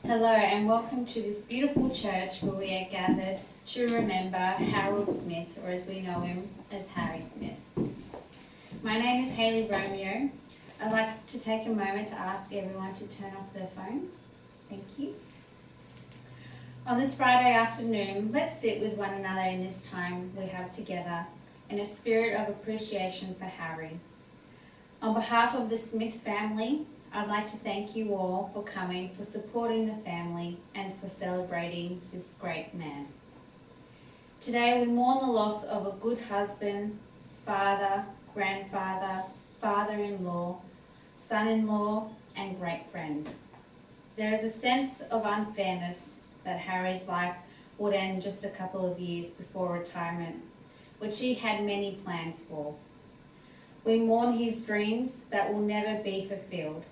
Hello and welcome to this beautiful church where we are gathered to remember Harold Smith, or as we know him as Harry Smith. My name is Hayley Romeo. I'd like to take a moment to ask everyone to turn off their phones. Thank you. On this Friday afternoon, let's sit with one another in this time we have together in a spirit of appreciation for Harry. On behalf of the Smith family, I'd like to thank you all for coming, for supporting the family, and for celebrating this great man. Today we mourn the loss of a good husband, father, grandfather, father-in-law, son-in-law, and great friend. There is a sense of unfairness that Harry's life would end just a couple of years before retirement, which he had many plans for. We mourn his dreams that will never be fulfilled.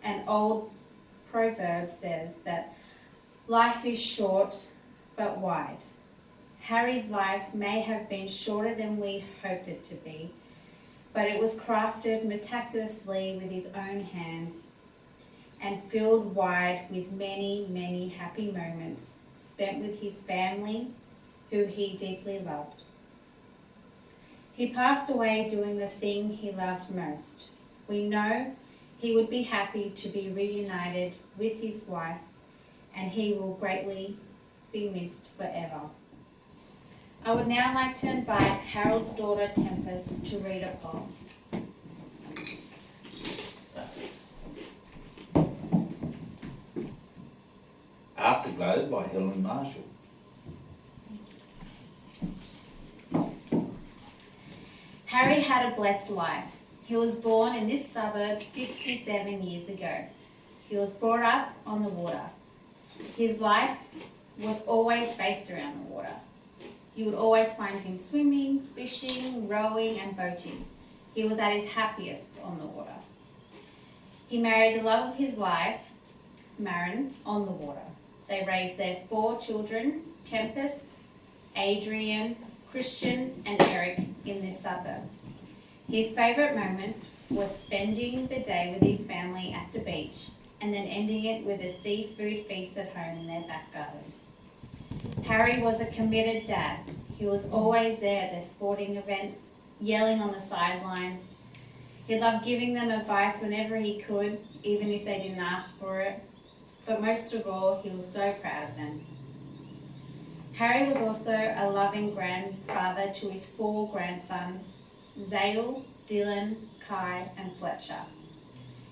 An old proverb says that life is short but wide. Harry's life may have been shorter than we hoped it to be, but it was crafted meticulously with his own hands and filled wide with many, many happy moments spent with his family, who he deeply loved. He passed away doing the thing he loved most. We know he would be happy to be reunited with his wife, and he will greatly be missed forever. I would now like to invite Harold's daughter Tempest to read a poem. Afterglow by Helen Marshall. Harry had a blessed life. He was born in this suburb 57 years ago. He was brought up on the water. His life was always based around the water. You would always find him swimming, fishing, rowing, and boating. He was at his happiest on the water. He married the love of his life, Maren, on the water. They raised their 4 children, Tempest, Adrian, Christian, and Eric, in this suburb. His favourite moments were spending the day with his family at the beach and then ending it with a seafood feast at home in their back garden. Harry was a committed dad. He was always there at their sporting events, yelling on the sidelines. He loved giving them advice whenever he could, even if they didn't ask for it. But most of all, he was so proud of them. Harry was also a loving grandfather to his 4 grandsons, Zale, Dylan, Kai, and Fletcher.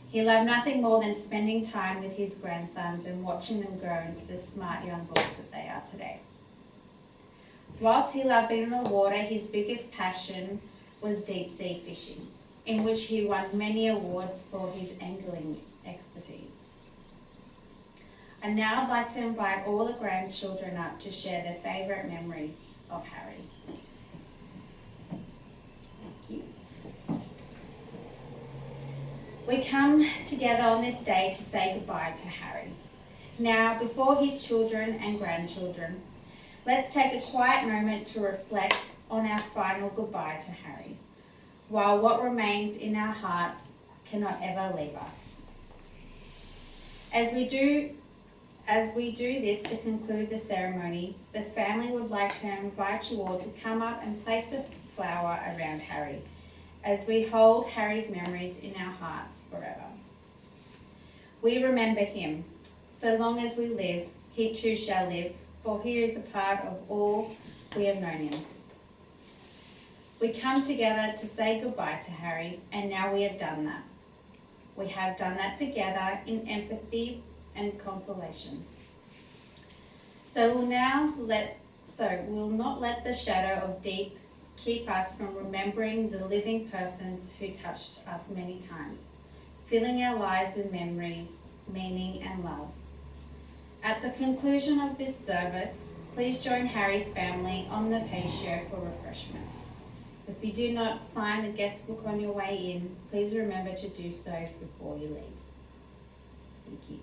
He loved nothing more than spending time with his grandsons and watching them grow into the smart young boys that they are today. Whilst he loved being in the water, his biggest passion was deep sea fishing, in which he won many awards for his angling expertise. And now I'd like to invite all the grandchildren up to share their favourite memories of Harry. We come together on this day to say goodbye to Harry. Now, before his children and grandchildren, let's take a quiet moment to reflect on our final goodbye to Harry, while what remains in our hearts cannot ever leave us. As we do this to conclude the ceremony, the family would like to invite you all to come up and place a flower around Harry, as we hold Harry's memories in our hearts forever. We remember him. So long as we live, he too shall live, for he is a part of all we have known him. We come together to say goodbye to Harry, and now we have done that. We have done that together in empathy and consolation. So we'll not let the shadow of deep keep us from remembering the living persons who touched us many times, filling our lives with memories, meaning, and love. At the conclusion of this service, please join Harry's family on the patio for refreshments. If you do not sign the guest book on your way in, please remember to do so before you leave. Thank you.